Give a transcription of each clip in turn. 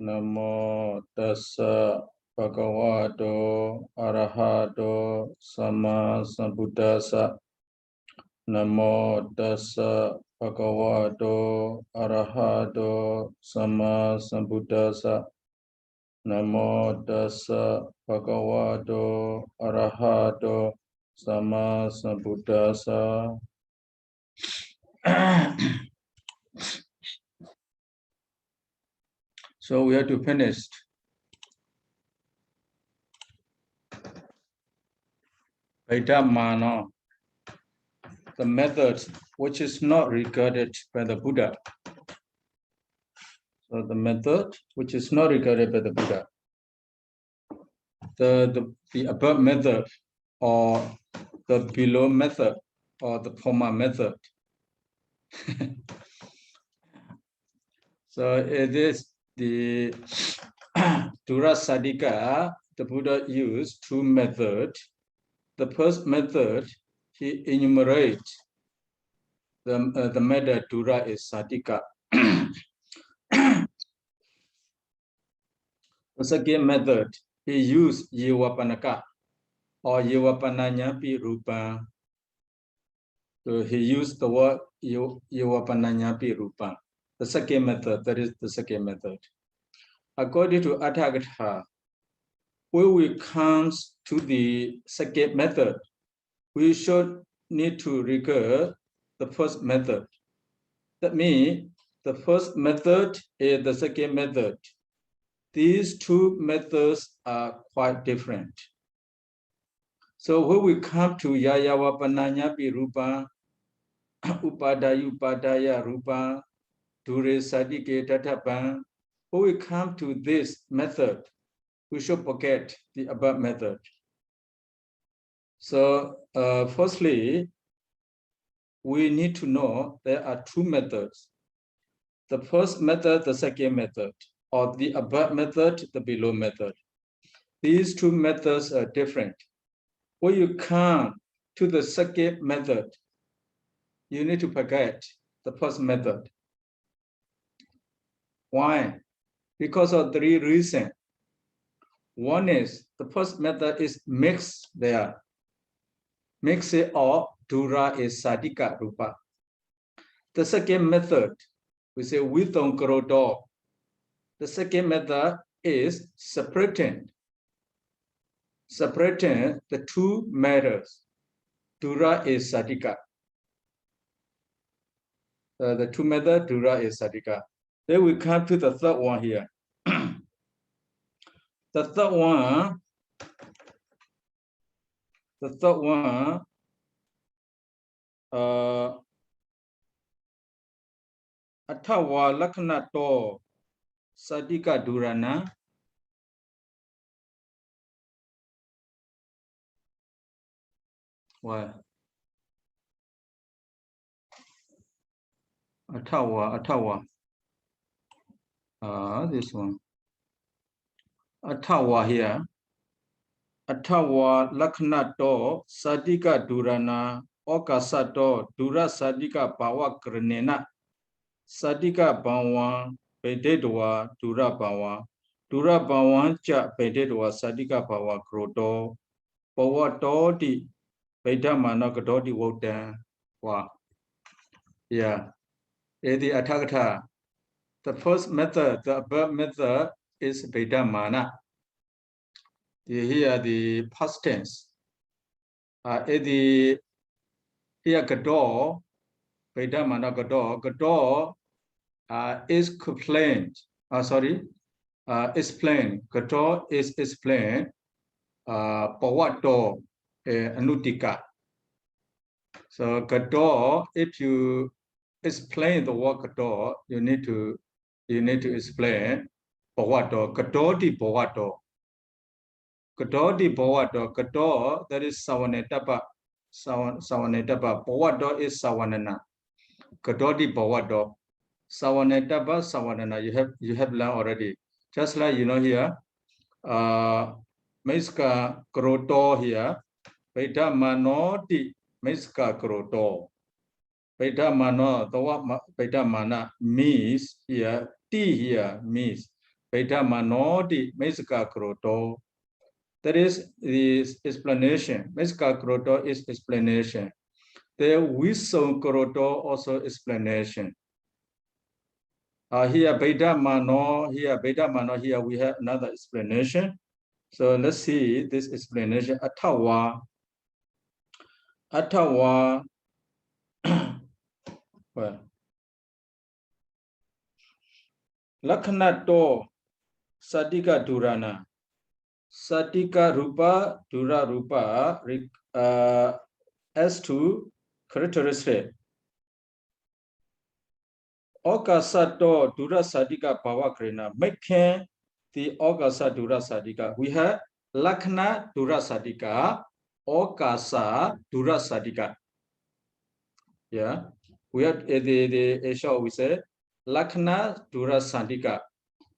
Namo tassa bhagavato arahato sama sambuddhassa. Namo tassa bhagavato arahato sama sambuddhassa. Namo tassa bhagavato arahato sama sambuddhassa. So we have to finish. Vibhaṅga, the method which is not regarded by the Buddha. So the method which is not regarded by the Buddha. The above method or the below method or the former method. So it is the Dura Sadika, the Buddha used two methods. The first method, he enumerates the method Dura is Sadika. The second method, he used Yevapanaka or Yevapananyapi Rupa. So he used the word Yevapananyapi Rupa. The second method, that is the second method. According to Atthakatha, when we come to the second method, we should need to regard the first method. That means the first method is the second method. These two methods are quite different. So when we come to Yayawapananyapi Rupa, Upadaya Rupa, Dure Sadike Tatapan, when we come to this method, we should forget the above method. So firstly, we need to know there are two methods. The first method, the second method, or the above method, the below method. These two methods are different. When you come to the second method, you need to forget the first method. Why? Because of three reasons. One is the first method is mixed there. Mix it or Dura is Sadika Rupa. The second method, we say Vibhaṅga. The second method is separating the two matters. Dura is Sadika. The two methods, Dura is Sadika. Then we come to the third one here. The third one, Athawa Lakhanato Sadika Durana. Why? Athawa. This one. Athawa here. Athawa Lakhanato Sadika Durana Okasato Dura Sadika Bawa Granena Sadika Bawa Pededwa Dura Bawa Cha Pededwa Sadika Bawa Kroto Bawa Dodi Vibhaṅga Gadodi Wodan. Wow. Yeah. The Atthakatha. The first method, the above method is Vibhaṅga. Here the past tense. Here Gado, Vibhaṅga Gado is explained. Explained. Gado is explained. Pawato Anutika. So Gado, if you explain the word Gado, you need to explain Pawato. Gado di Pawato. Gado di Pawato. Gado, that is Savanetapa. Savanetapa. Pawato is Savanana. Gado di Pawato. Savanetapa, Savanana. You have learned already. Just like you know here, Miska Kroto here, Vibhaṅga di Miska Kroto. Vibhaṅga, the word Vibhaṅga means here, T here means Vibhaṅgapāḷi di Mesaka Kroto. That is the explanation. Mesaka Kroto is explanation. The Wisam Kroto also explanation. Here Vibhaṅgapāḻi, here we have another explanation. So let's see this explanation. Atawa. Well, Lakhanato Sadika Durana. Sadika Rupa Dura Rupa as to characteristic. Okasato Dura Sadika Bhavakrina. Making the Okasa Dura Sadika. We have Lakhana Dura Sadika, Okasa Dura Sadika. Yeah. We have the show we say Lakhana Dura Sadika,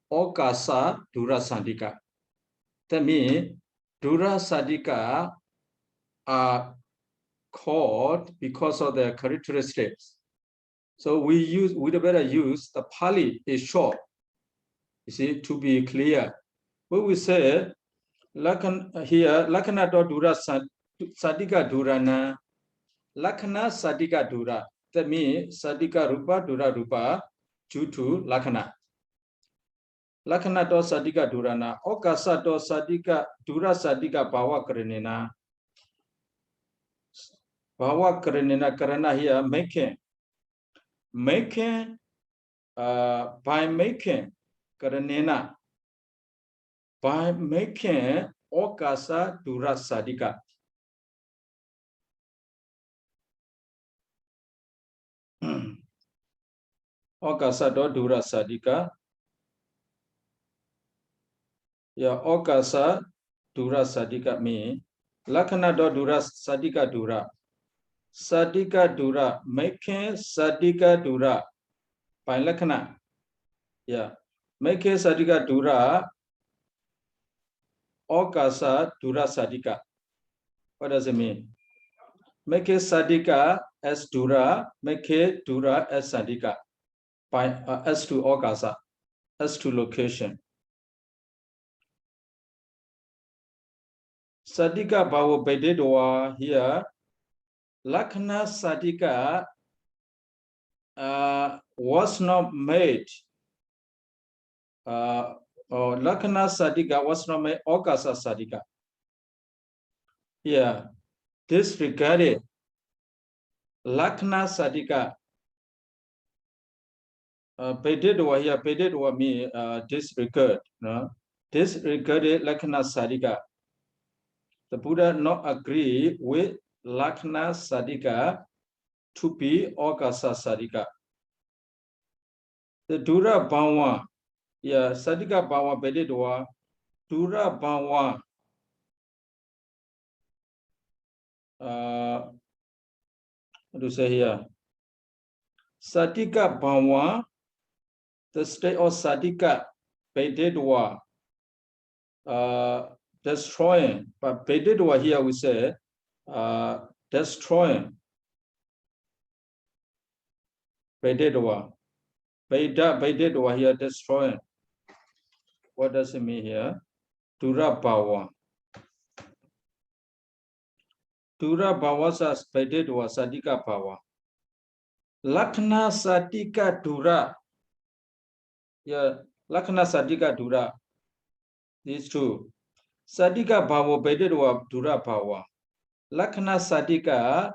Okasa Dura Sadika. That means Dura Sadika are called because of their characteristics. So we better use the Pali is short. You see, to be clear. When we say here, Lakhana Dura Sadika Durana, Lakhana Sadika Dura. That means Sadika Rupa Dura Rupa due to Lakhana. Lakhana to Sadika Durana, Okasa to Sadika Dura Sadika Bhava Karanina. Bhava Karanina Karana here making by making Karanina, by making Okasa Dura Sadika. Okasa do Dura Sadika. Yeah, Okasa Dura Sadika mean Lakhana do Dura Sadika Dura. Sadika Dura, making Sadika Dura by Lakhana. Yeah, making Sadika Dura, Okasa Dura Sadika. What does it mean? Make Sadika as Dura, make Dura as Sadika by as to Okasa, as to location. Sadika Bhava Bededwa here, Lakhana Sadika was not made, or Lakhana Sadika was not made Okasa Sadika. Here, disregarded Lakhana Sadika. Bededwa here, Bededwa mean disregard, no? Disregarded Lakhana Sadika. The Buddha not agree with Lakhana Sadika to be Okasa Sadika. The Dura Bhava, yeah, Sadika Bhava Bededwa, Dura Bhava, what to say here? Sadika Bhava, the state of Sadika Bededwa, destroying, but Bededwa here we say destroying. Bededwa. Bededwa here destroying. What does it mean here? Dura Bhava. Dura Bhava says Bededwa Sadika Bhava. Lakhana Sadika Dura. Yeah, Lakhana Sadika Dura. These two. Sadika Bhava Bededwa Dura Bhava. Lakhana Sadika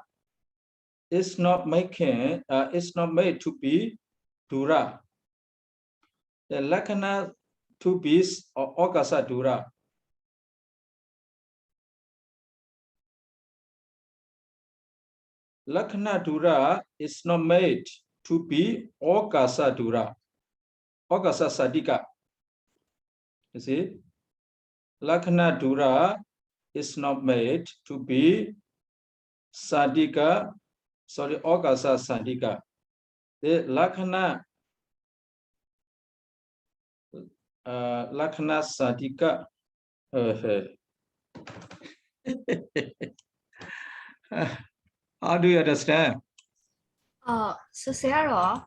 is not making, it's not made to be Dura. The Lakhana to be Okasa Dura. Lakhana Dura is not made to be Okasa Dura. Okasa Sadika. You see? Lakhana Dura is not made to be Sadika, sorry, Okasa Sadika. The Lakhana Sadika. How do you understand? So Sarah,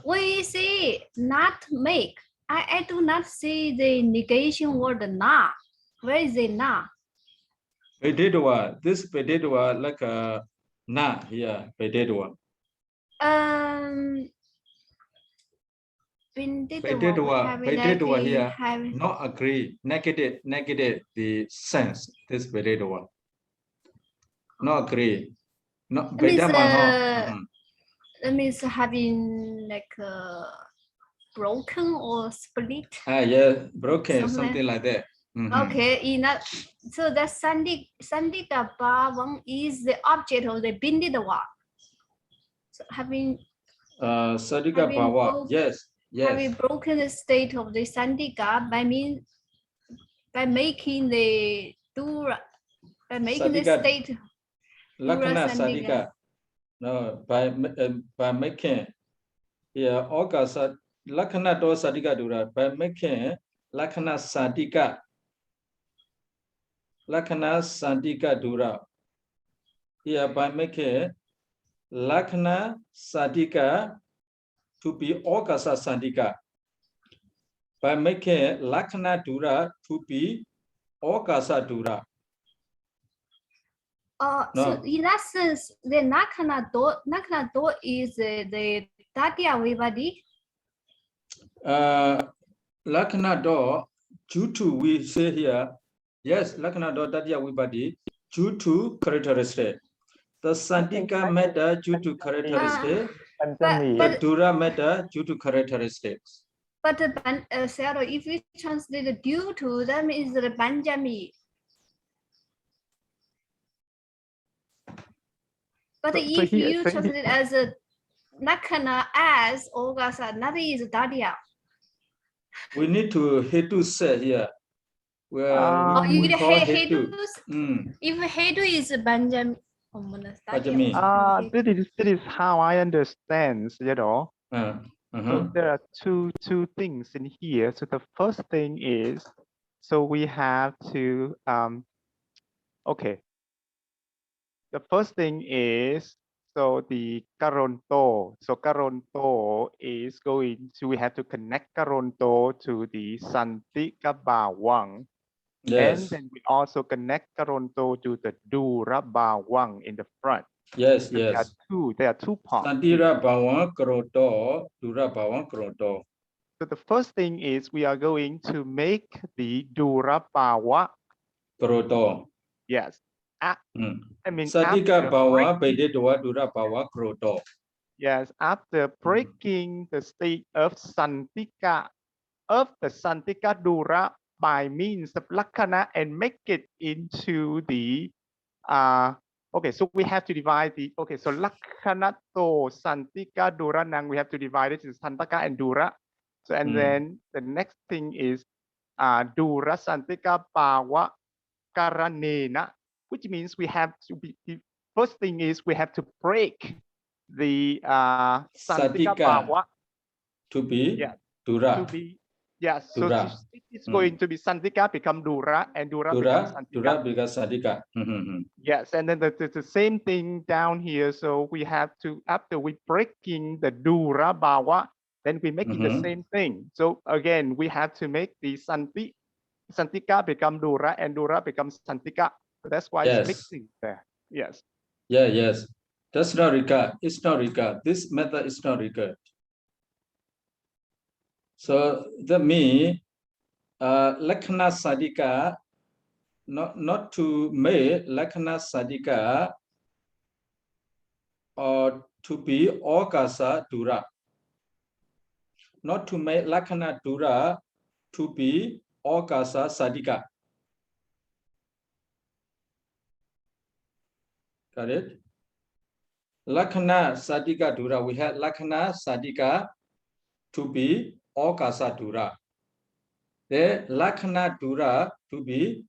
we see not make I do not see the negation word na. Where is the na? Vededwa. This Vededwa like a na here. Vededwa. Vededwa here. Not agree. Negative the sense. This Vededwa. Not agree. Not Vedama. That means having like broken or split. Yeah, broken, something like that. Okay, in that, so that Sandika Bhavang is the object of the Bindidava. So having Sadika Bhava, yes. Having broken the state of the Sandika by making the Dura, by making Sadika, the state Lakkhana Sadika. No, by making here Okasa Lakkhana to Sadika Dura by making Lakkhana Sadika Dura. Here by making Lakkhana Sadika to be Okasa Sadika. By making Lakkhana Dura to be Okasa Dura. No. So in that sense, the Nakana do is the Tatya Vibhadi. Lakkhana do, due to we say here, yes, Lakkhana do Tatya Vibhadi, due to characteristic. The Sandika matter due to characteristic, but Dura matter due to characteristics. But Sayadaw, if we translate the due to, that means the Panjami. But if you translate as a Nakana as Ogasa, nothing is Dadya. We need to Hetu say here. Where we call Hetu. If Hetu is Banjami. This is how I understand, you know. So there are two things in here. So the first thing is, so we have to okay. The first thing is, so the Karonto. So Karonto is going to, we have to connect Karonto to the Santika Bawang. Yes. And then we also connect Karonto to the Dura Bawang in the front. Yes, so yes. There are two parts. Santira Bawang Karonto, Dura Bawang Karonto. So the first thing is we are going to make the Dura Bawa Karonto. Yes. I mean, Satika Bawa, Bededwa, Dura Bawa, Kroto. Yes, after breaking the state of Santika, Dura by means of Lakkhana and make it into the, okay, so we have to divide the, okay, so Lakkhana to Santika Dura Nang, we have to divide it into Santaka and Dura. So, and then the next thing is Dura Santika Bawa Karanena, which means we have to be, the first thing is we have to break the Santika Bawa to be Dura. To be, yes, Dura. So it's going to be Santika become Dura and Dura becomes Santika. Dura becomes Santika. Yes, and then the same thing down here. So we have to, after we breaking the Dura Bawa, then we making the same thing. So again, we have to make the Santika become Dura and Dura becomes Santika. So that's why it's mixing there. Yes. Yeah, yes. That's not regard. It's not regard. This method is not regard. So that means Lakkhana Sadika, not to make Lakkhana Sadika or to be Okasa Dura. Not to make Lakkhana Dura to be Okasa Sadika. Got it? Lakkhana Sadika Dura. We have Lakkhana Sadika to be Okasa Dura. The Lakkhana Dura to be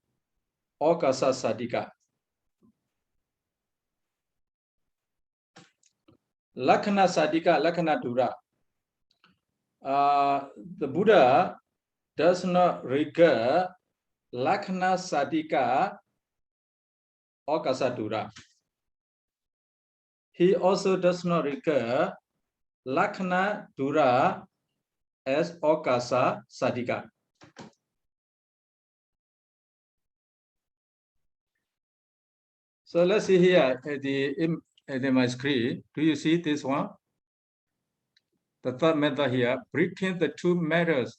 Okasa Sadika. Lakkhana Sadika, Lakkhana Dura. The Buddha does not regard Lakkhana Sadika Okasa Dura. He also does not regard Lakkhana Dura as Okasa Sadika. So let's see here at my screen. Do you see this one? The third method here, breaking the two matters,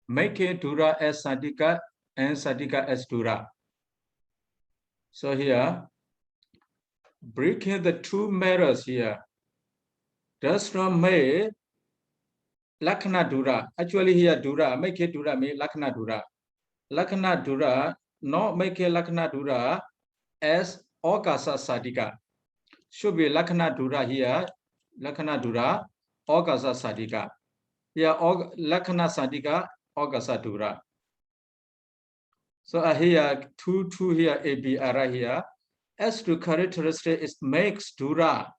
making Dura as Sadika and Sadika as Dura. So here, breaking the two matters here does not make Lakkhana Dura. Actually here Dura, make it Dura mean Lakkhana Dura. Lakkhana Dura, not make it Lakkhana Dura as Okasa Sadika. Should be Lakkhana Dura here, Lakkhana Dura, Okasa Sadika. Here, Lakkhana Sadika, Okasa Dura. So here, two here, ABR here. As to characteristic, it makes Dura.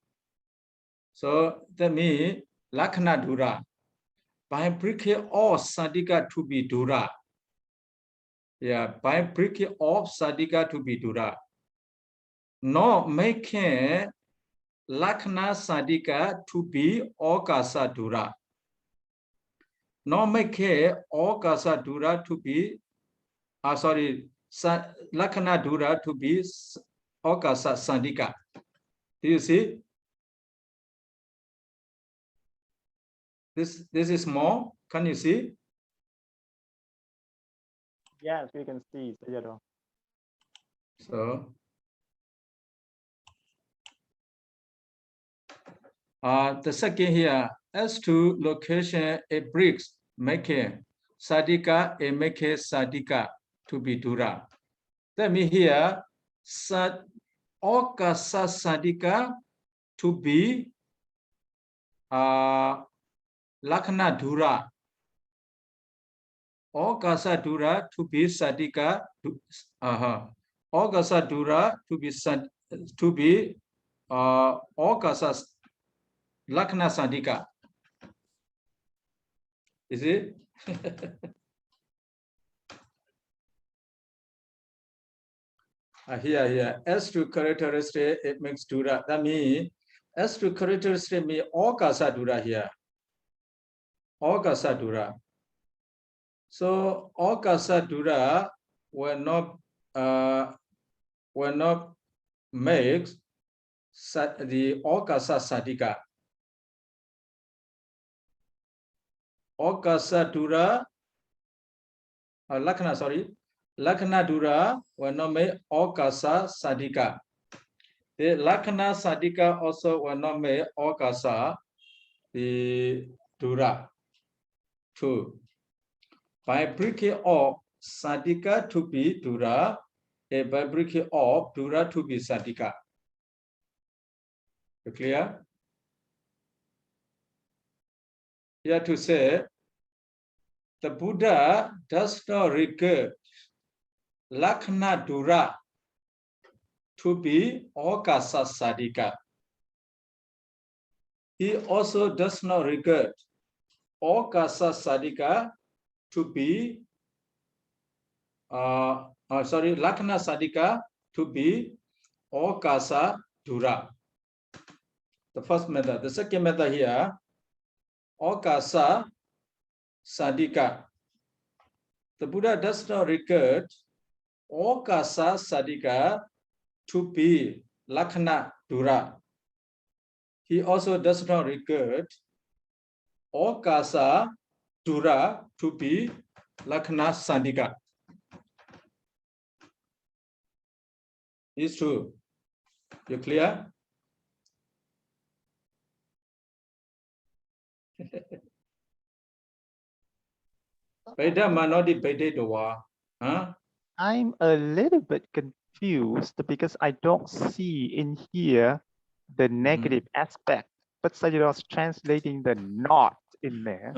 So that means Lakkhana Dura. By breaking off Sadika to be Dura. Yeah, by breaking off Sadika to be Dura. Not making Lakkhana Sadika to be Okasa Dura. Not making Okasa Dura to be, Lakkhana Dura to be Okasa Sadika. Do you see? This is more. Can you see? Yes, we can see, Sayadaw. So, the second here, as to location, it breaks making Sadika, a make Sadika to be Dura. That means here, Okasa Sadika to be Lakkhana Dura. Okasa Dura to be Sadika. Okasa Dura to be Okasa Lakkhana Sadika. Is it? Here. As to characteristic, it makes Dura. That means, as to characteristic means Okasa Dura here. Okasa Dura. So Okasa Dura will not make the Okasa Sadika. Okasa Dura, Lakkhana Dura will not make Okasa Sadika. The Lakkhana Sadika also will not make Okasa the Dura. 2. By breaking off Sadika to be Dura, and by breaking off Dura to be Sadika. You clear? Here to say, the Buddha does not regard Lakkhana Dura to be Okasa Sadika. He also does not regard Okasa Sadika to be Lakkhana Sadika to be Okasa Dura. The first method. The second method here, Okasa Sadika. The Buddha does not regard Okasa Sadika to be Lakkhana Dura. He also does not regard Okasa Dura to be Lakkhana Sadika. It's true. You clear? I'm a little bit confused because I don't see in here the negative aspect, but Sayadaw's translating the not in there.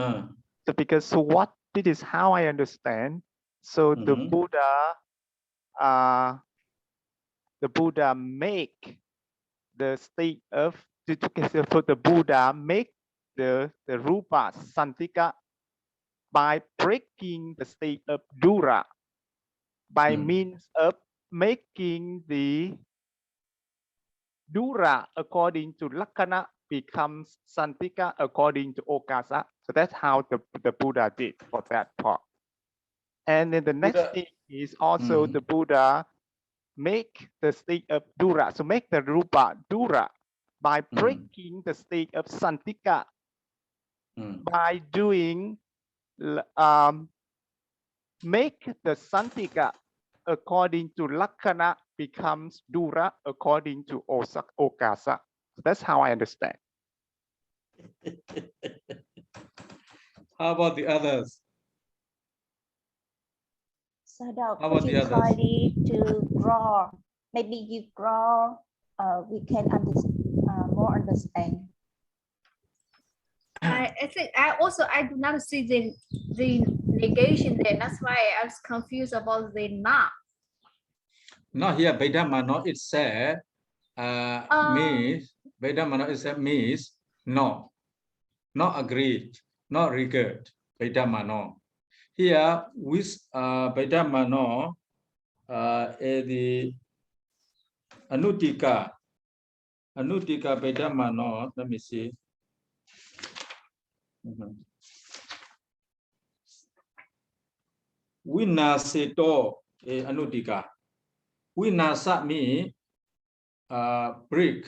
So what this is how I understand. So the Buddha make the state of so the Buddha make the rupa santika by breaking the state of dura, by means of making the dura according to Lakkhana becomes santika according to okasa. So that's how the Buddha did for that part. And then the next thing is also the Buddha make the state of dura. So make the rupa dura by breaking the state of santika by doing make the santika according to lakkhana becomes dura according to okasa. That's how I understand. How about the others? Sayadaw, could you try to draw? Maybe you draw, we can more understand. I think I do not see the negation there. That's why I was confused about the not. Not here, Vibhaṅga it said means Vibhaṅga it said means no, not agreed, not regard. Vibhaṅga. Here with Vibhaṅga the Anutika Vibhaṅga, let me see. Vinaseto Anutika. Vinasa me break.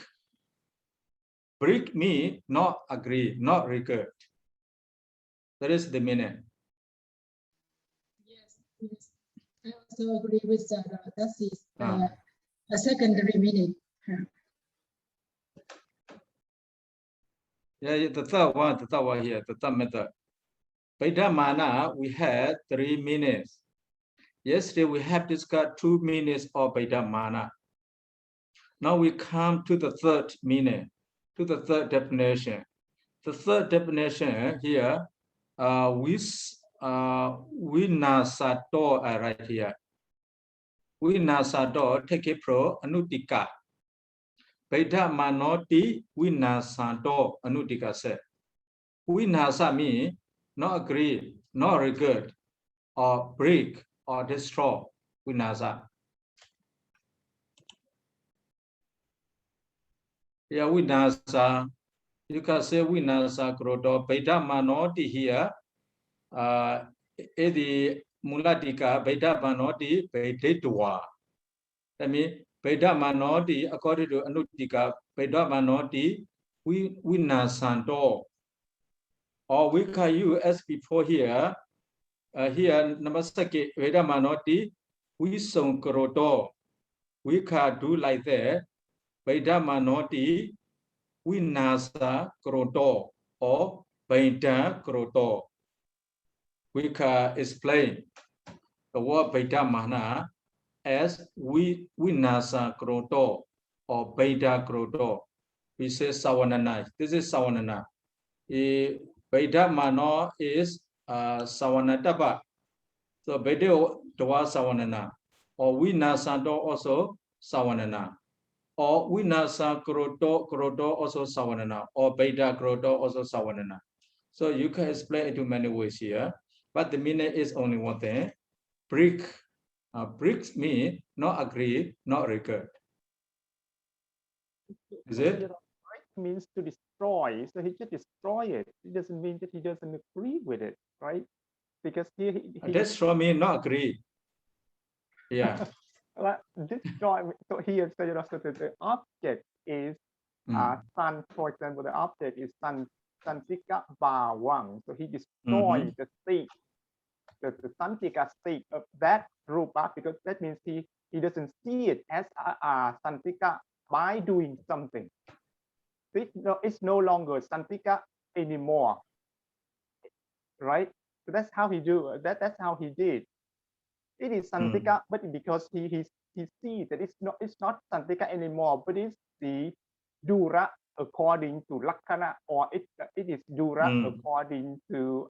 Break me not agree, not regard. That is the meaning. Yes, yes. I also agree with that. That is a secondary meaning. Yeah, the third one here, the third method. Vibhaṅga, we had 3 meanings. Yesterday we have discussed 2 meanings of Vibhaṅga. Now we come to the third meaning, to the third definition. The third definition here, Vinasato right here. Vinasato take it pro Anutika. Vibhaṅga ti Vinasato Anutika said. Vinasa means not agree, not regard, or break, or destroy. Vinasa. Yeah, Vinasa. You can say Vinasa Kroto. Vibhaṅga ti here. The Mulatika Vibhaṅga ti Vibhatua. That means Vibhaṅga ti according to Anutika Vibhaṅga ti Vinasanto. Or we can use as before here. Here number second Vibhaṅga ti Visankroto. We can do like that. Vibhaṅga ti Vinasa Kroto or Vaita Kroto. We can explain the word Vibhaṅga as Vinasa Kroto or Vaita Kroto. We say Savanana. This is Savanana. Vibhaṅga is Savanatapa. So Vaita Dwa Savanana. Or Vinasanto also Savanana. Or Vinasa Kroto also Savanana. Or Vaita Kroto also Savanana. So you can explain it in many ways here. But the meaning is only one thing. Break. Breaks mean not agree, not regard. Is it? Break means to destroy. So he just destroy it. It doesn't mean that he doesn't agree with it, right? Because he destroy means not agree. Yeah. Destroy. So here, so the object is sun. For example, the object is santika bhavang. So he destroyed the state, the santika state of that rupa, because that means he doesn't see it as a santika by doing something. It's no longer santika anymore, right? So that's how he do. That's how he did. It is santika, but because he sees that it's not santika anymore, but it's the dura according to lakkhana, or it is dura according to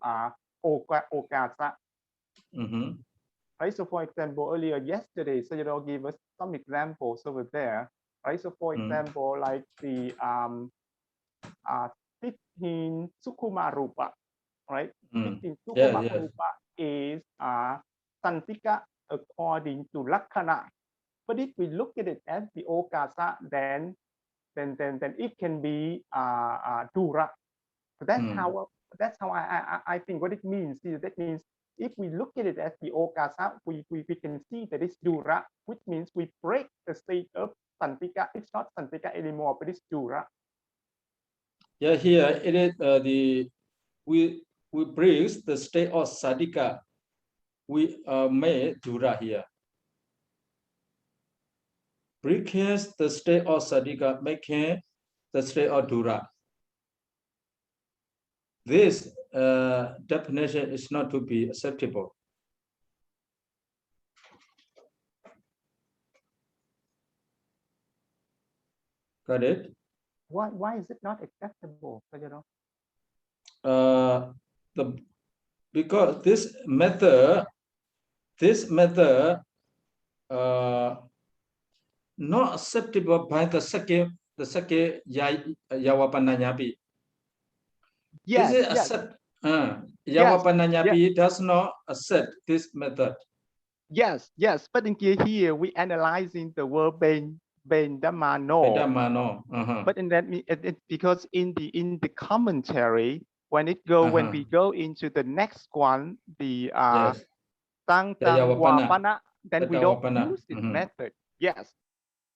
okasa. Right. So for example, earlier yesterday, Sayadaw gave us some examples over there. Right. So for example, like the 15 Sukkuma Rupa, right? 15 Sukkuma Rupa is santika according to lakkhana. But if we look at it as the okasa, then then it can be dura. So that's how I think what it means. That means if we look at it as the okasa, we can see that it's dura, which means we break the state of santika. It's not santika anymore, but it's dura. Yeah, here it is we break the state of sadika. We made dura here. Breaking the state of sadika, making the state of dura. This definition is not to be acceptable. Got it? Why is it not acceptable? Because this method not acceptable by the second Yawapananyapi. Yes, this is accept. Yawapananyapi does not accept this method. Yes, but in here we analyzing the word vibhaṅgapāḷi. But in that because in the commentary when we go into the next one, the tangtangwapana, then we don't use this method. Yes.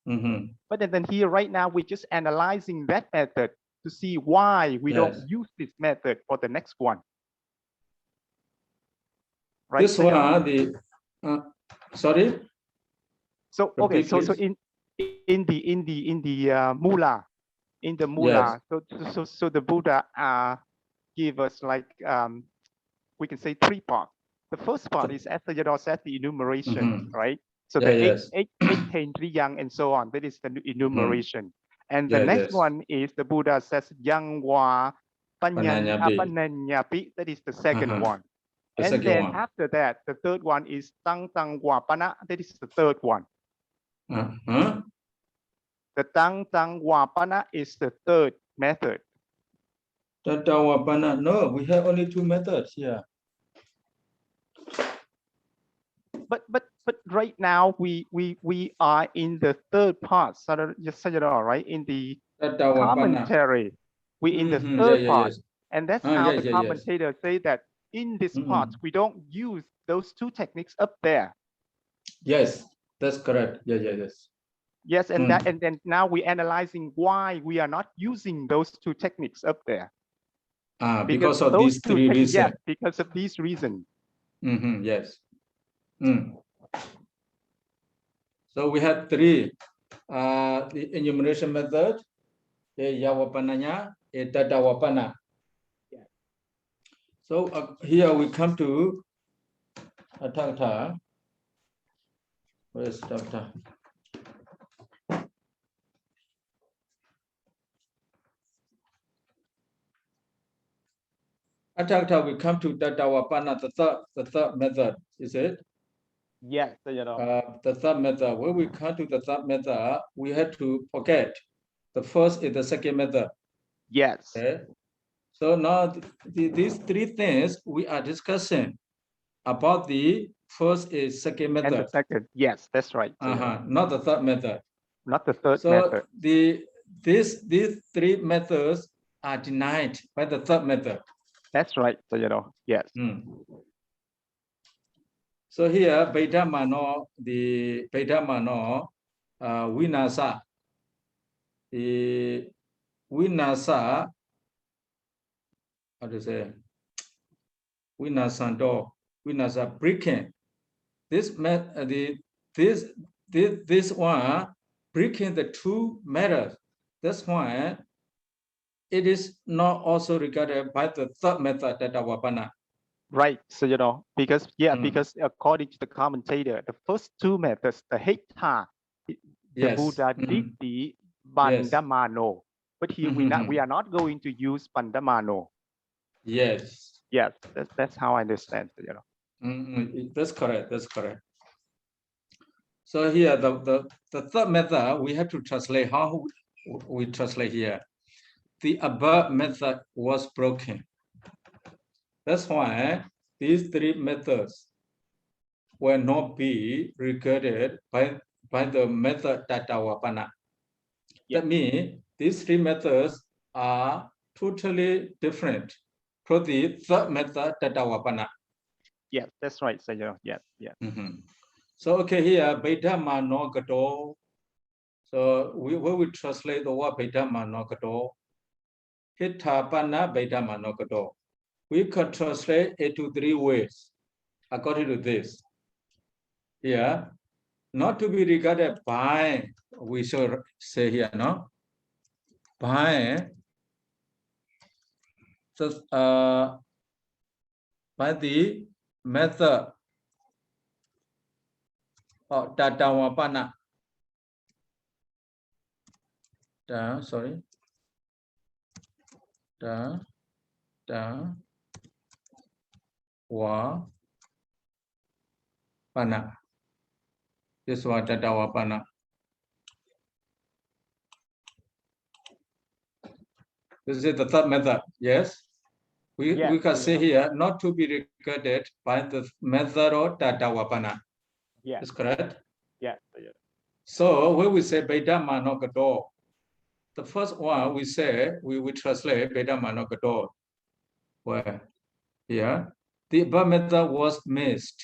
But then here right now we're just analyzing that method to see why we don't use this method for the next one. Right. This one sorry. So okay, so in the mula, so the Buddha give us like we can say 3 parts. The first part is, as Sayadaw said, the enumeration, right? So the eight Tejinda and so on. That is the enumeration. And the next one is the Buddha says yang wa panyanyapi. That is the second one. And then after that, the third one is tangtangwapana. That is the third one. The tangtangwapana is the third method. Tangtangwapana, no, we have only 2 methods here. But right now we are in the third part, Sayadaw, right? In the commentary, we in the third part, and that's how the commentators say that in this part we don't use those 2 techniques up there. Yes, that's correct. Yes. Yes, and that and then now we're analyzing why we are not using those 2 techniques up there. Because of these 3 reasons. Yes, because of these reasons. Yes. So we have 3: the enumeration method, Yawapananya, Dadawapana. So here we come to Atthakta. Where is Atthakta? Atthakta, we come to Dadawapana, the third method, is it? Yes, the third method. When we come to the third method, we have to forget the first is the second method. Yes. Okay. So now these 3 things we are discussing about the first is second method. And the second, yes, that's right. Not the third method. Not the third method. These 3 methods are denied by the third method. That's right. So yes. So here, Vibhaṅgapāḷi, the Vibhaṅgapāḷi, Vinasa, the Vinasa, how to say, Vinasa breaking. This one breaking the 2 methods. That's why it is not also regarded by the third method, Dadawapana. Right, so because because according to the commentator, the first 2 methods, the Hekta, the Buddha did the Bandhamano, but here we are not going to use Bandhamano. Yes. Yes, that's how I understand. That's correct. That's correct. So here the third method we have to translate. How we translate here? The above method was broken. That's why these 3 methods will not be regarded by the method Dadawapana. That means these three methods are totally different from the third method, Tatawapana. Yes, that's right, Sayadaw. Yes, yes. So, okay, here, Vibhaṅga no gato. So, we will translate the word Vibhaṅga no gato. Hittapana Vibhaṅga no gato. We can translate it to three ways, according to this. Yeah, not to be regarded by, we should say here, no? By, so, by the method of Tatawapana. Sorry. Tatawapana. This was Tatawapana. This is the third method, yes? We can say here, not to be regarded by the method of Tatawapana. Yes. Is correct? Yes. So when we say Vibhaṅga no gato, the first one we say, we translate Vibhaṅga no gato. Where? Here, the above method was missed.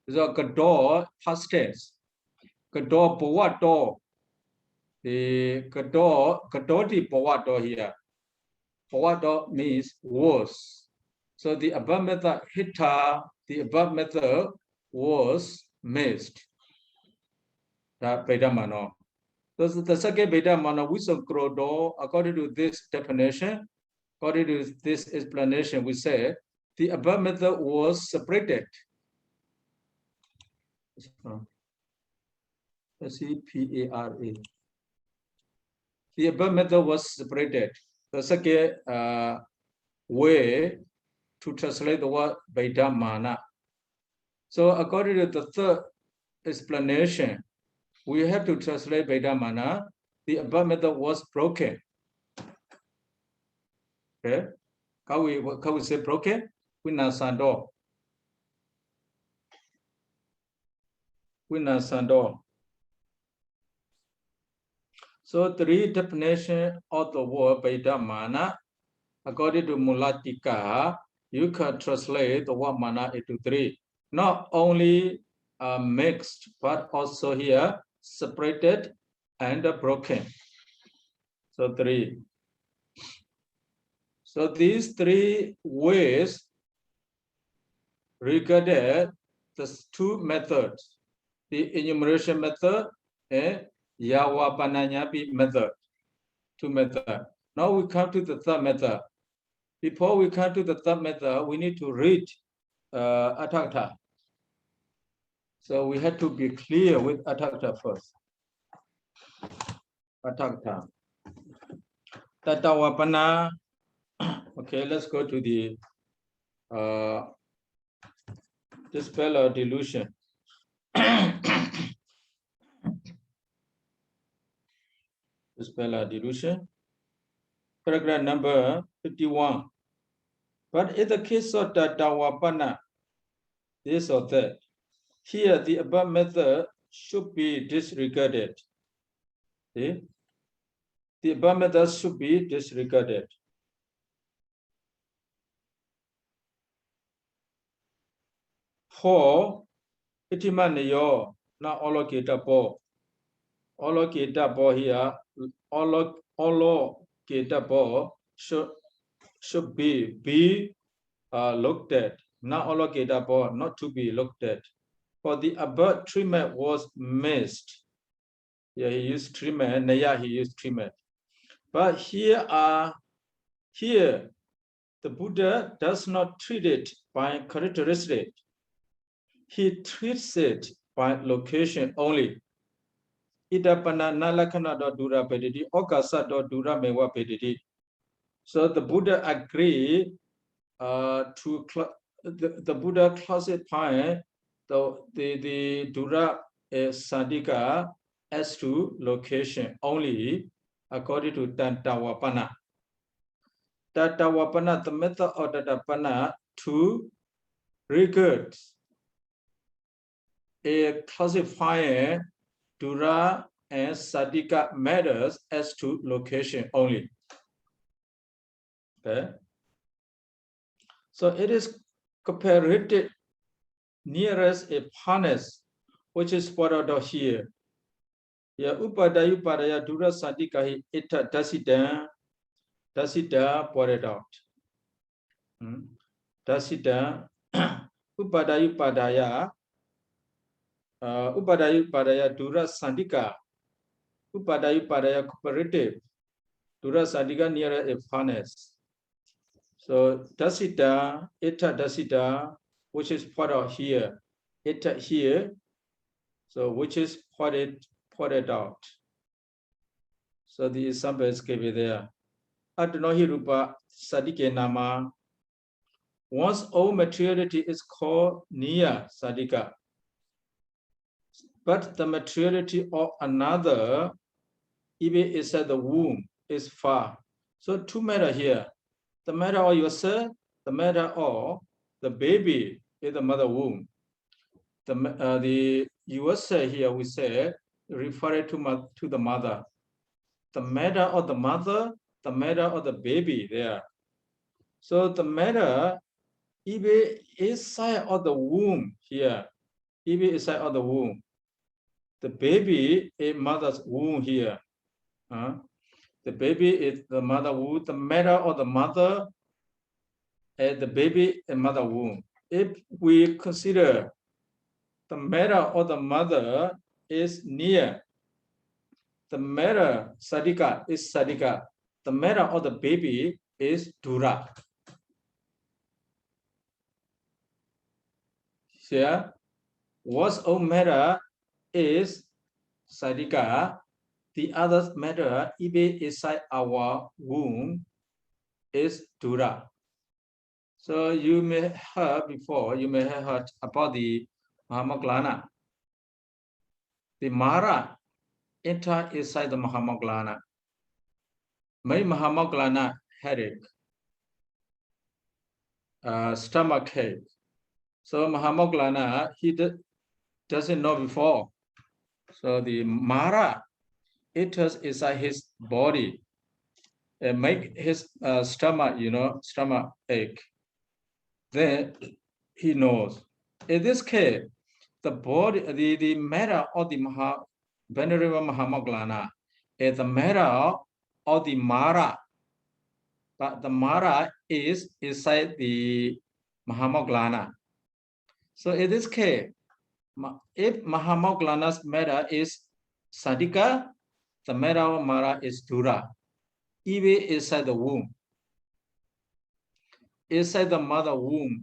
So gato, past tense. Gato pawato. The gadoti pawato here. Pawato means was. So the above method hitta, the above method was missed. That Vibhaṅga no. So the second Vibhaṅga no, according to this definition, according to this explanation, we say the above method was separated. S-E-P-A-R-A. The above method was separated. The second way to translate the word Vibhaṅga. So according to the third explanation, we have to translate Vibhaṅga. The above method was broken. Okay, can we say broken? Winasando. So three definition of the word Vibhaṅga. According to Mulatika, you can translate the word mana into three. Not only mixed, but also here separated and broken. So three. So these three ways regarded the two methods, the enumeration method and Yawapananyapi method. Two methods. Now we come to the third method. Before we come to the third method, we need to read Atthakatha. So we have to be clear with Atthakatha first. Atthakatha. Tatawapana. Okay, let's go to the dispel or delusion. Dispel or delusion. Paragraph number 51. But in the case of Tatawapana, this or that, here the above method should be disregarded. See? The above method should be disregarded. For Itimanayo, not allocata po. Allocata po here, allocata po should be looked at. Not allocata po, not to be looked at. For the above treatment was missed. Yeah, he used treatment, Naya he used treatment. But here the Buddha does not treat it by characteristic. He treats it by location only. Idapana nalakana do dura pediti, okasa do dura mewa pediti. So the Buddha agreed the Buddha classified the dura sadika as to location only according to Tatawapana. Tatawapana, the method of Tatawapana to regard a classifier dura and Sadika matters as to location only. Okay. So it is comparative nearest a harness, which is pointed out here. Ya upadayu padaya dura Sadika hi ita dasida pointed out. Dasida upadayu padaya dura Sandika. Upadayu padaya cooperative. Dura Sandika near a furnace. So dasida, ita dasida, which is put out here. Ita here. So which is pointed out. So the example is given there. Adnohi rupa sadike nama. One's own materiality is called niya sadika. But the materiality of another, even inside the womb, is far. So two matter here. The matter of yourself, the matter of the baby in the mother womb. The yourself here we say refer to the mother. The matter of the mother, the matter of the baby there. So the matter even inside of the womb here, even inside of the womb. The baby in mother's womb here. The baby is the mother womb. The matter of the mother and the baby in mother womb. If we consider the matter of the mother is near, the matter sadika is sadika. The matter of the baby is dura. Here, what's own matter is sadika. The other matter, even inside our womb, is dura. So you may have heard before, you may have heard about the Mahamoglana. The Mara enter inside the Mahamoglana. My Mahamoglana headache, stomach ache. So Mahamoglana, he doesn't know before. So the Mara enters inside his body and make his stomach, stomach ache. Then he knows. In this case, the body, the matter of the Venerable Mahamoglana is the matter of the Mara. But the Mara is inside the Mahamoglana. So in this case, if Mahamoglana's matter is Sadika, the matter of Mara is Dura, even inside the womb. Inside the mother womb,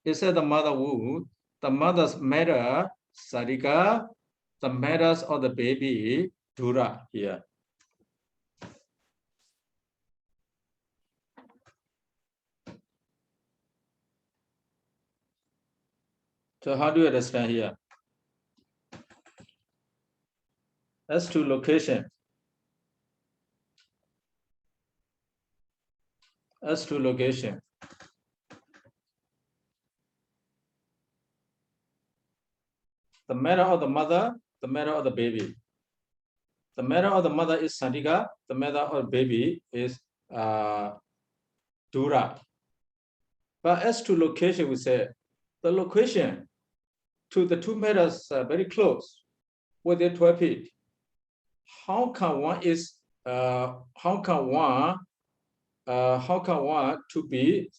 inside the mother womb, the mother's matter, Sadika, the matters of the baby, Dura here. So how do you understand here? As to location. As to location. The matter of the mother, the matter of the baby. The matter of the mother is Sandika, the matter of the baby is Dura. But as to location, we say the location to the two matters are very close within 12 feet. How can one to be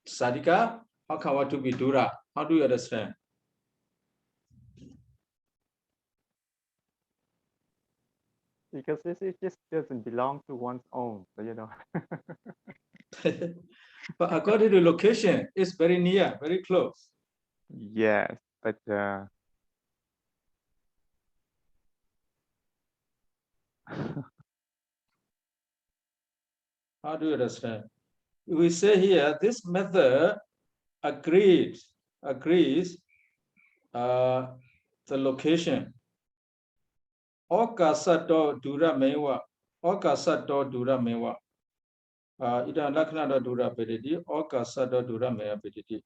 Sadika? How can one to be Dura? How do you understand? Because it just doesn't belong to one's own, so, But according to location, it's very near, very close. Yes, but how do you understand? We say here this method agrees the location. Okasato dura mewa. Okasato dura mewa. Ida lakhnada dura pediti. Okasato dura mewa pediti.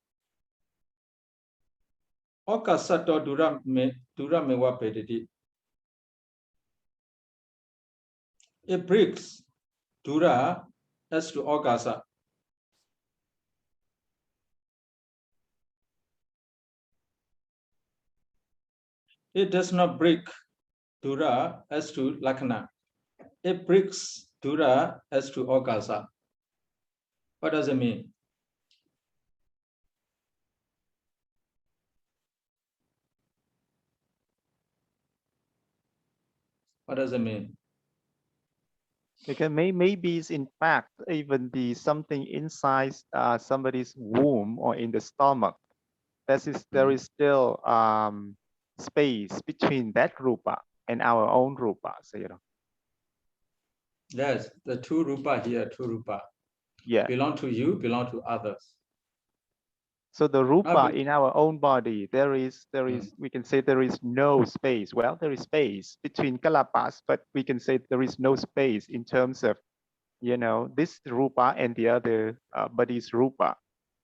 Okasato dura mewa pediti. It breaks dura as to akasa. It does not break dura as to lakkhana. It breaks dura as to akasa. What does it mean? What does it mean? Because maybe it's in fact even something inside somebody's womb or in the stomach. There is still space between that rupa and our own rupa. So, Yes, the two rupa here, two rupa. Yeah. Belong to you, belong to others. So the rupa in our own body, there is, we can say there is no space. Well, there is space between kalapas, but we can say there is no space in terms of, this rupa and the other body's rupa,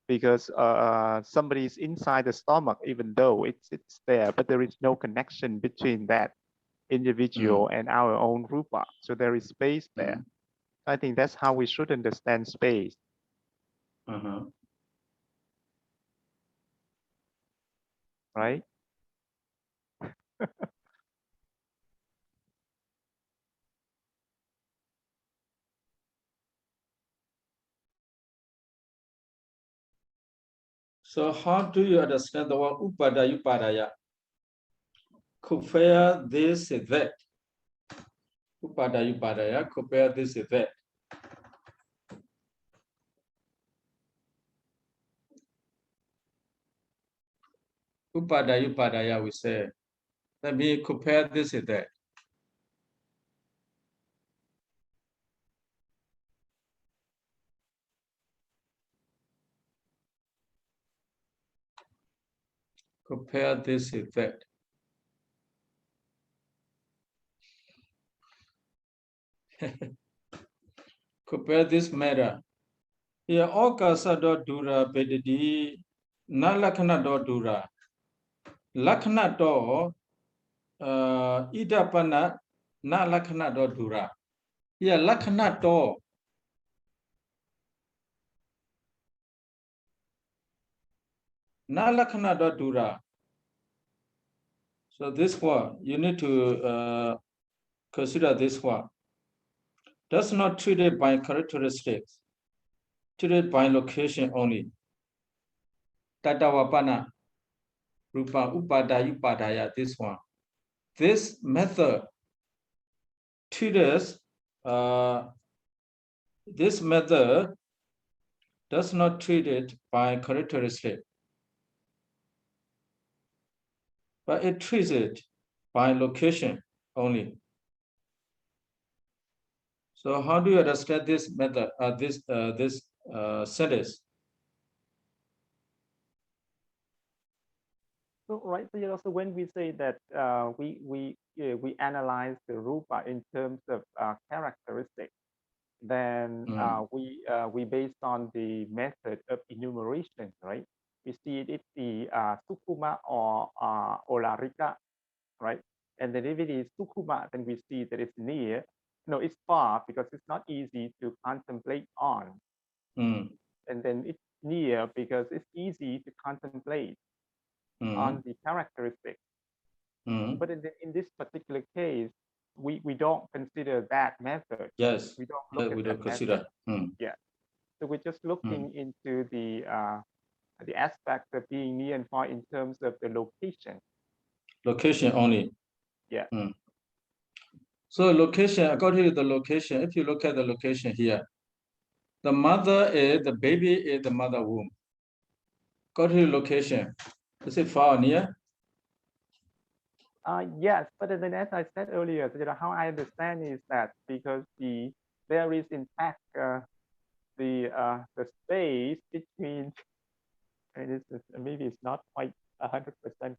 because somebody is inside the stomach, even though it's there, but there is no connection between that individual and our own rupa. So there is space there. I think that's how we should understand space. Right? So how do you understand the word upadayupadaya? Compare this with that. Upadayupadaya, compare this with that. Upadayupadaya, we say. Let me compare this with that. Compare this with that. Compare this matter. Here, akasa do dura bedidi, na lakhana do dura. Lakhana do idapana, na lakhana do dura. Here, lakhana do. Na lakhana do dura. So this one, you need to consider this one. That's not treated by characteristics, treated by location only. Tatawapana, rupa, upadayupadaya, this one. This method treats, this method does not treat it by characteristic, but it treats it by location only. So how do you understand this method, this sentence? So right, so also when we say that we analyze the rupa in terms of characteristics, then we based on the method of enumeration, right? We see it's the sukuma or olarika, right? And then if it is sukuma, then we see that it's near. No, it's far because it's not easy to contemplate on. And then it's near because it's easy to contemplate on the characteristics. But in this particular case, we don't consider that method. Yes, we don't look we at don't that consider. Yeah, so we're just looking into the aspect of being near and far in terms of the location. Location only. Yeah. So location, according to the location, if you look at the location here, the mother is, the baby is the mother womb. According to location, is it far or near? Yes, but then as I said earlier, how I understand is that because there is in fact the space between, and maybe it's not quite 100%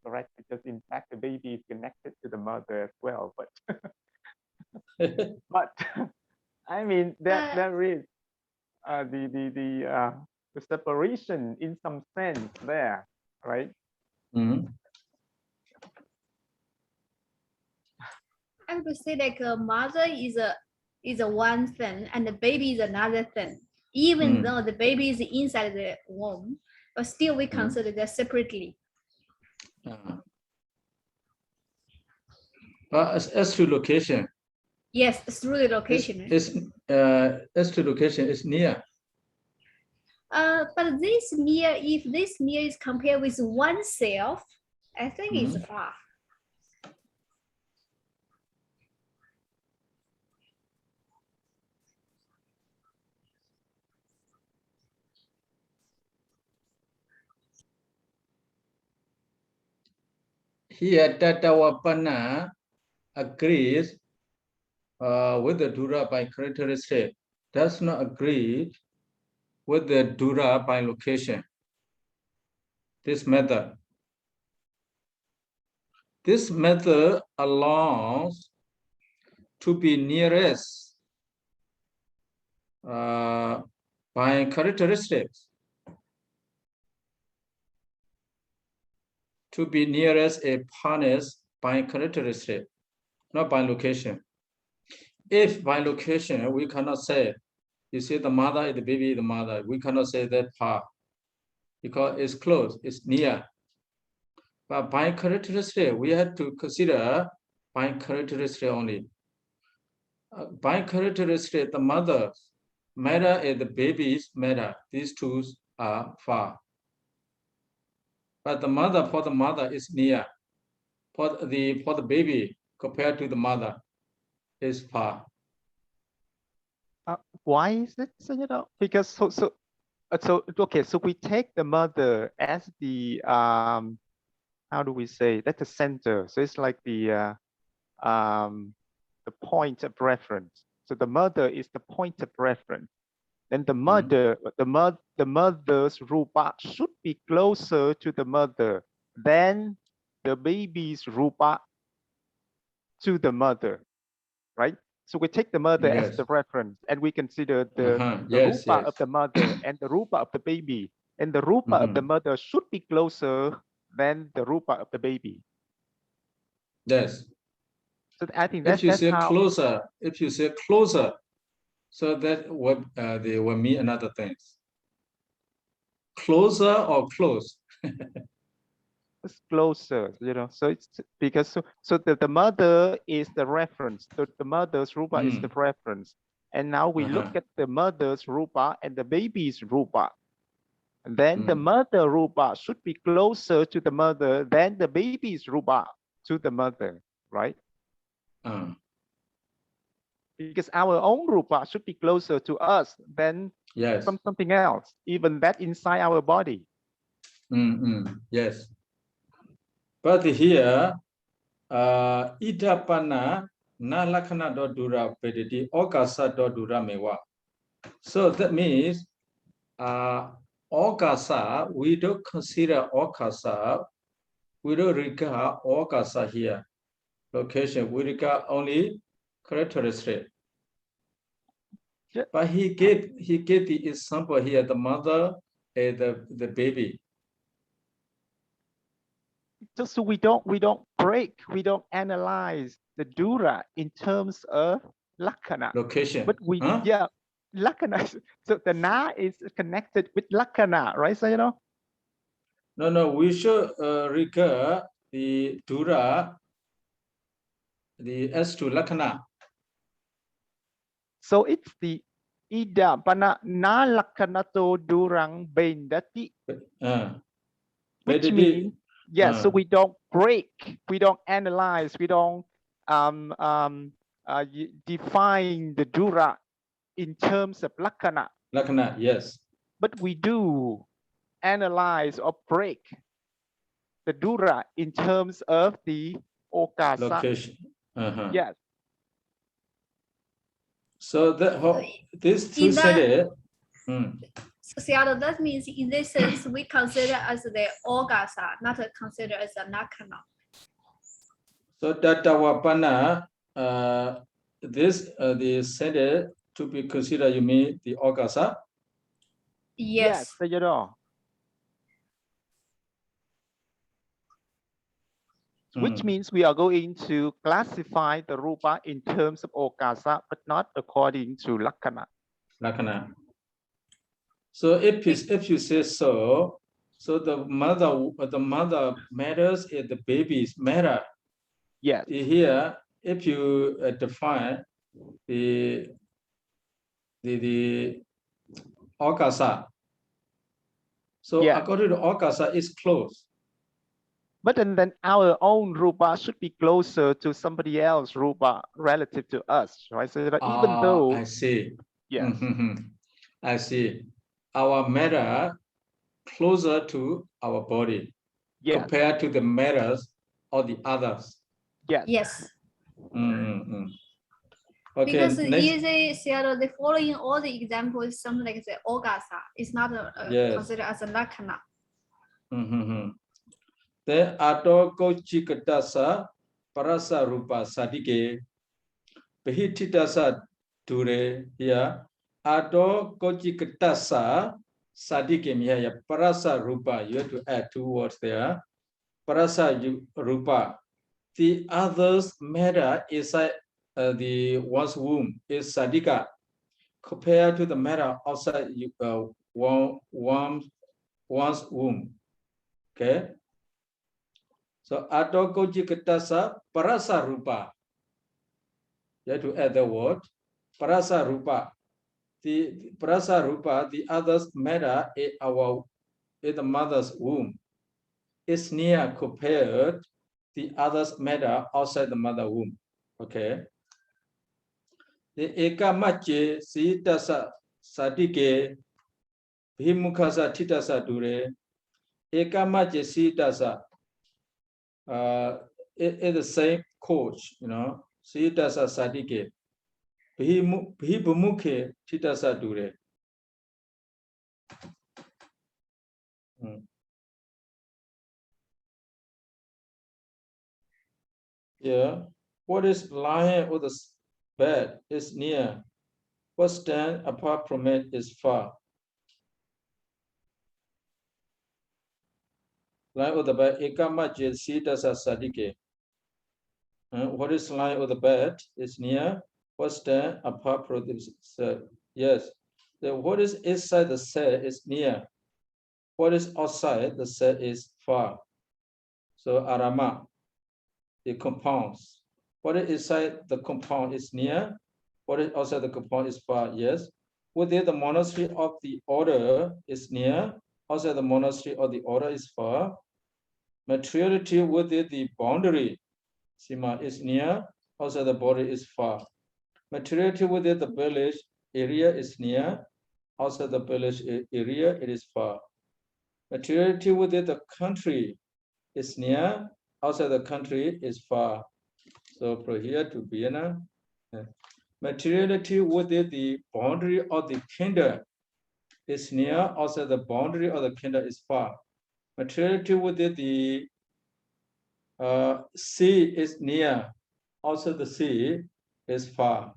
correct because in fact the baby is connected to the mother as well, but but I mean there is the separation in some sense there, right? I would say like a mother is is a one thing and the baby is another thing. Even though the baby is inside the womb, but still we consider that separately. As to location. Yes, through the location. As to location is near. But this near, if this near is compared with oneself, I think it's far. Here, Tatavapana agrees with the Dura by characteristic, does not agree with the Dura by location. This method allows to be nearest by characteristics. To be nearest a partners by characteristic, not by location. If by location, we cannot say, you see the mother is the baby, the mother, we cannot say that part because it's close, it's near. But by characteristic, we have to consider by characteristic only. By characteristic, the mother's matter and the baby's matter, these two are far. But for the mother is near. For the baby compared to the mother is far. Why is it, Sayadaw? Because so okay, so we take the mother as the how do we say, that's the center. So it's like the point of reference. So the mother is the point of reference. Then the mother, the mother's rupa should be closer to the mother than the baby's rupa to the mother, right? So we take the mother as the reference, and we consider the rupa of the mother and the rupa of the baby. And the rupa of the mother should be closer than the rupa of the baby. Yes. So I think that's how. Closer, if you say closer, so that what they will mean another things. Closer or close? It's closer, you know. So it's because so the mother is the reference. So the mother's rupa is the reference. And now we look at the mother's rupa and the baby's rupa. And then the mother rupa should be closer to the mother than the baby's rupa to the mother, right? Because our own rupa should be closer to us than from something else, even that inside our body. Yes. But here, idapana na lakkhana do dura vediti okasa do dura mewa. So that means okasa, we don't consider okasa, we don't regard okasa here. Location, we regard only characteristic. But he gave the example here, the mother and the baby. So we don't break, we don't analyze the dura in terms of lakkhana. Location. But we lakkhana. So the na is connected with lakkhana, right, Sayadaw? No, we should regard the dura, the as to lakkhana. So it's the ida pana na lakkhanato durang bendati. Which means, so we don't break, we don't analyze, we don't define the dura in terms of lakkhana. Lakkhana, yes. But we do analyze or break the dura in terms of the okasa. Location. Yes. So this two said. So Sayadaw, that means in this sense we consider as the ogasa, not consider as a lakkhana. So Tatavapana, this the said to be considered, you mean the ogasa? Yes. which means we are going to classify the rupa in terms of okasa, but not according to lakhana. Lakhana. So if you say so, the mother matters is the baby's matter. Yes. Here, if you define the okasa, so according to okasa is close. But then our own rupa should be closer to somebody else's rupa relative to us, right? So that even though I see. Yes. I see. Our matter closer to our body compared to the matters of the others. Yes. Okay, because usually the following all the examples, something like the ogasa is not considered as a lakkhana. The ato kochikatasa parasa rupa sadike behititasa dure here ato kochikatasa sadike mihaya parasa rupa. You have to add 2 words there. Parasa rupa. The others matter inside the one's womb is sadika compared to the matter outside one's womb. Okay. So atokojikatasa parasa rupa. You have to add the word parasa rupa. The parasa rupa, the others matter in the mother's womb. Is near compared the others matter outside the mother womb. Okay. The ekamache sitasa sadike bhimukasa titasa dure ekamache sitasa is the same coach, you know. Sitasa sadike bhimukhe titasa dure. Yeah. What is lying on the bed is near. What stands apart from it is far. Lying on the bed, ekamache sitasa sadike. What is lying on the bed is near. What stands apart from this set? Yes. What is inside the set is near. What is outside the set is far. So arama, the compounds. What is inside the compound is near. What is outside the compound is far. Yes. Within the monastery of the order is near. Outside the monastery of the order is far. Materiality within the boundary Sima is near, outside the body is far. Materiality within the village area is near, outside the village area it is far. Materiality within the country is near, outside the country is far. So from here to Vienna, materiality within the boundary of the kingdom is near, outside the boundary of the kingdom is far. Materiality within the sea is near, also the sea is far.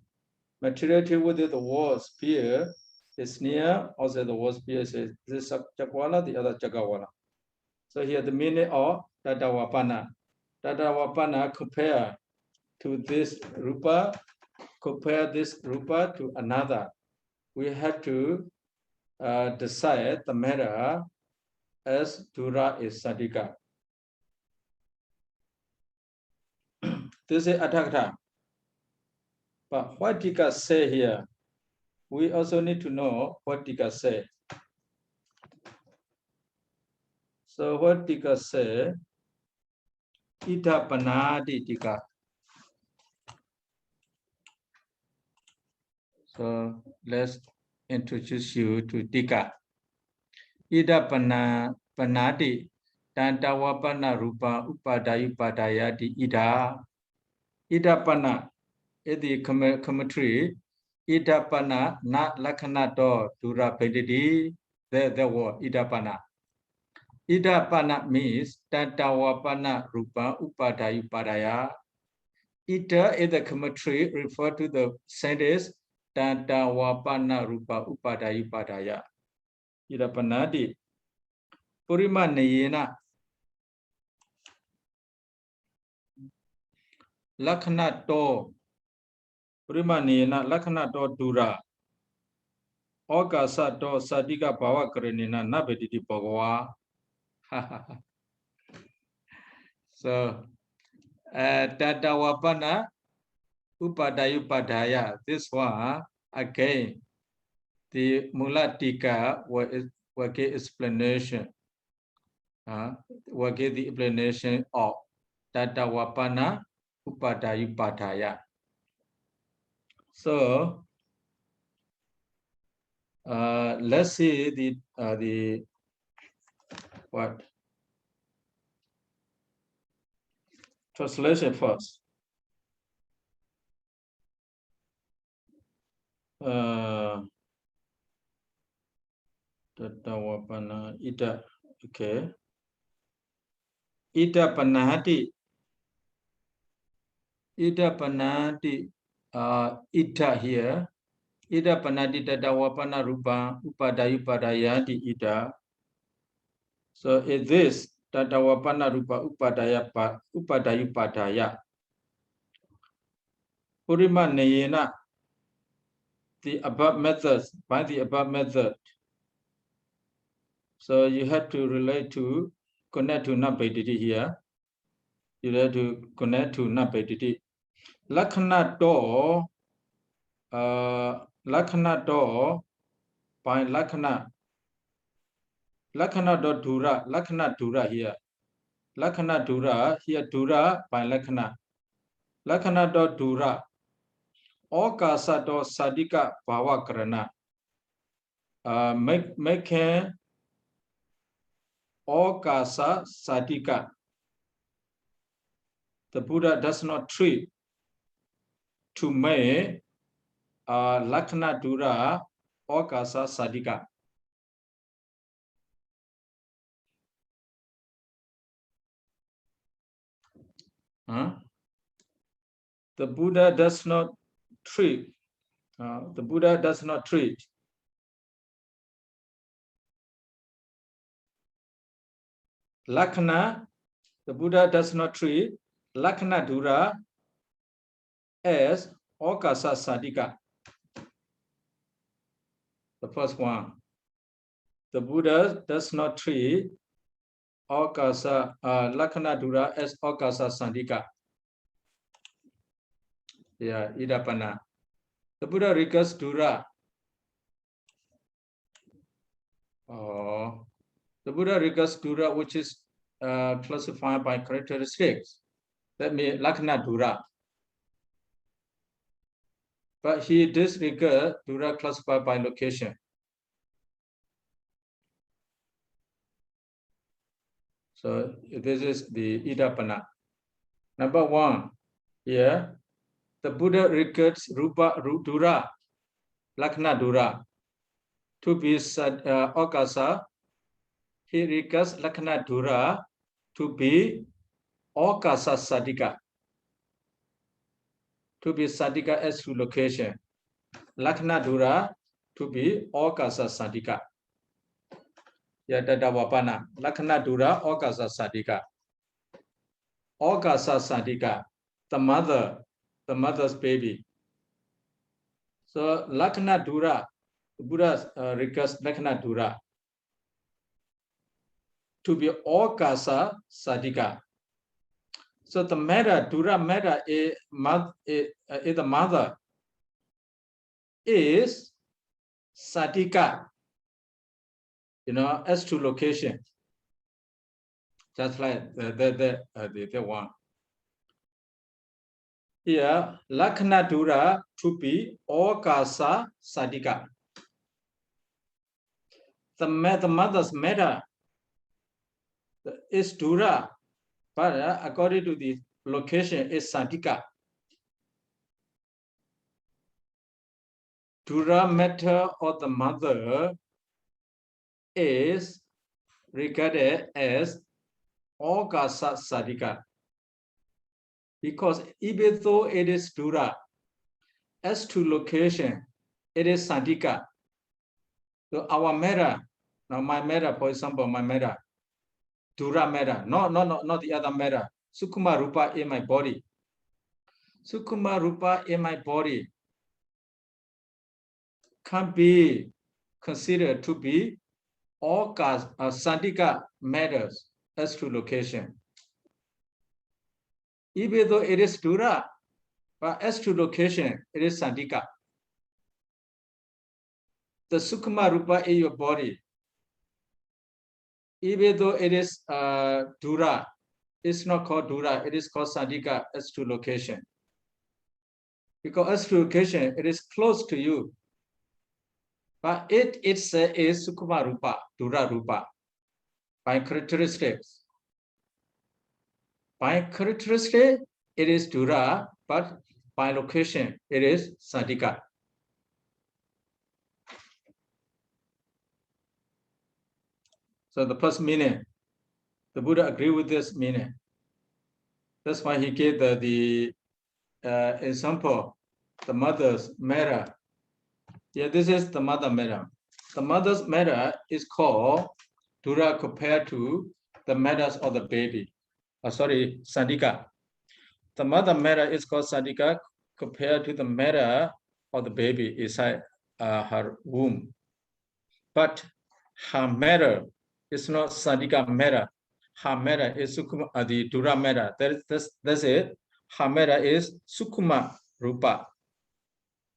Materiality within the world sphere is near, also the world sphere is this Chakwala, the other Chakawala. So here the meaning of Tatavapana. Tatavapana compare to this Rupa, compare this Rupa to another. We have to decide the matter as Dura is Sadika. This is Atakta. But what Tika say here, we also need to know what Tika say. So what Tika say, Ita Panadi Tika. So let's introduce you to Tika. Ita Panadi Tantawapana Rupa Upadayupadayati Ida. Ida Pana is the commentary. Ida Pana not Lakhanato Dura Pedidi. The word Ida Pana. Ida Pana means Tantawapana Rupa Upadayupadaya. Ida is the commentary refer to the sentence Tantawapana Rupa Upadayupadaya. Ida Panadi. Purima Nayena. Lakhanato Primanina Lakhanato Dura Okasato Sadika Bawa Karenina Nabediti Bhagwa. So Tatawapana Upadayupadaya. This one again the Mulatika will give explanation. Will give the explanation of Tatawapana Upadayupadaya. So let's see the what translation first. Tatawapana ida, okay. Ida panahati. Ida panahati. Ida here. Ida panahati tatawapana rupa upadayupadayati ida. So is this tatawapana rupa upadayupadaya. Purima neyena. The above methods, by the above method. So you have to relate to, connect to Nabediti here. You have to connect to Nabediti. Lakhana do, by Lakhana. Lakhana do Dura here. Lakhana Dura, here Dura by Lakhana. Lakhana do Dura. Okasa do Sadika Bhava Karana. Make Okasa Sadika. The Buddha does not treat to make Lakhana Dura Okasa Sadika. The Buddha does not treat. The Buddha does not treat. Lakhana, the Buddha does not treat Lakhana Dura as Okasa Sadika. The first one. The Buddha does not treat Okasa Lakhana Dura as Okasa Sadika. Yeah, Idapana. The Buddha regards Dura. The Buddha regards Dura, which is classified by characteristics. That means Lakhana Dura. But he disregards Dura classified by location. So this is the Idapana. Number one, here, the Buddha regards Dura, Lakhana Dura, to be Okasa. He regards Lakhana Dura to be Okasa Sadika. To be Sadika as to location. Lakhana Dura to be Okasa Sadika. Yatadawapana. Lakhana Dura Okasa Sadika. Okasa Sadika. The mother's baby. So Lakhana Dura, the Buddha regards Lakhana Dura to be Okasa Sadika. So the matter, Dura matter is the mother is Sadika, as to location. Just like the one. Here, Lakhana Dura to be Okasa Sadika. The mother's matter is Dura, but according to the location is Sadika. Dura matter of the mother is regarded as Okasa Sadika. Because even though it is Dura, as to location, it is Sadika. So our matter, now my matter, for example, my matter, Dura matter, not the other matter, Sukuma Rupa in my body. Sukkuma rupa in my body can be considered to be all sandika matters as to location. Even though it is dura, but as to location, it is sandika. The sukkuma rupa in your body, even though it is dura, it's not called dura, it is called sandika as to location. Because as to location, it is close to you. But it itself is sukkuma rupa, dura rupa, by characteristics. By characteristic, it is dura, but by location, it is sandika. So the first meaning, the Buddha agreed with this meaning. That's why he gave the example, the mother's matter. Yeah, this is the mother matter. The mother's matter is called dura compared to the matters of the baby. Sandika. The mother matter is called sandika compared to the matter of the baby inside her womb. But her matter is not sandika matter. Her matter is the dura matter. That's it. Her matter is sukkuma rupa.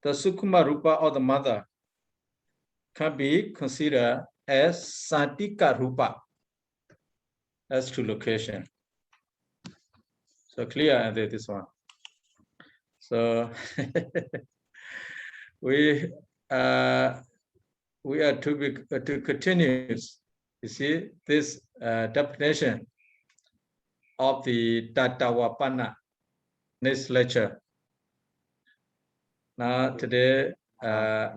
The sukkuma rupa of the mother can be considered as sandika rupa as to location. So clear and this one. So we are to continue. You see this definition of the Tatavapana next lecture. Now today, Yeah,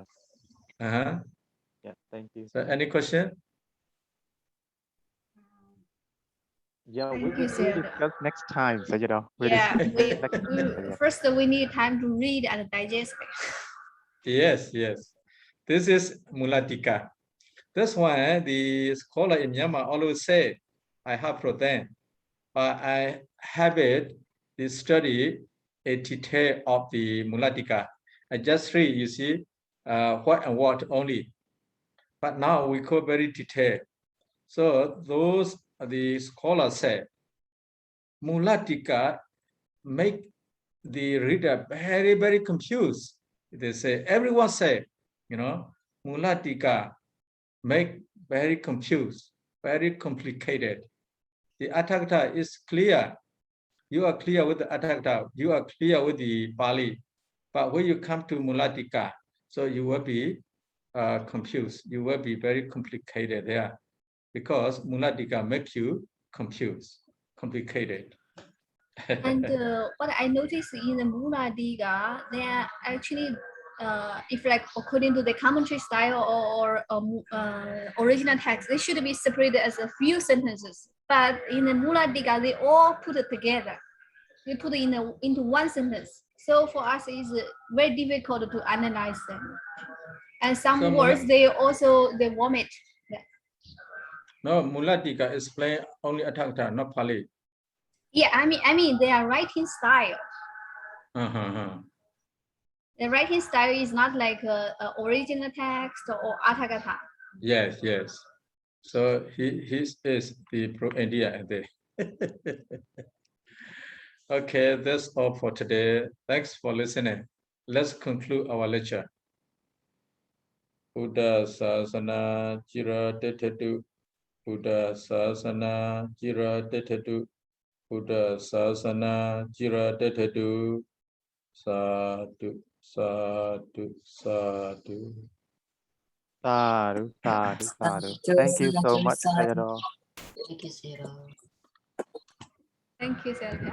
thank you. So any question? Yeah, we Thank you, will sir. discuss next time, Sayadaw. Yeah, Yeah. first we need time to read and digest. Yes. This is Mulatika. That's why the scholar in Myanmar always say, I have protein, but I have the study a detail of the Mulatika. I just read, you see, what and what only. But now we call very detailed. So the scholars say, Mulatika make the reader very, very confused. They say, everyone say, Mulatika make very confused, very complicated. The Atthakatha is clear. You are clear with the Atthakatha. You are clear with the Pali. But when you come to Mulatika, so you will be confused. You will be very complicated there, because Mulatika makes you confused, complicated. And what I noticed in the Mulatika, they are actually, if like according to the commentary style or original text, they should be separated as a few sentences. But in the Mulatika, they all put it together. They put it into one sentence. So for us, it's very difficult to analyze them. And some words they vomit. Yeah. No, Mulatika explain only Atthakatha, not Pali. Yeah, I mean their writing style. The writing style is not like a original text or Atthakatha. Yes. So he is the pro-India. Okay, that's all for today. Thanks for listening. Let's conclude our lecture. Buddha Sasana Jira Detadu. Buddha Sasana Jira Detadu. Buddha Sasana Jira Detadu. Sadhu, sadhu, sadhu. Sadhu. Thank you so much, Sayadaw. Thank you, Sayadaw.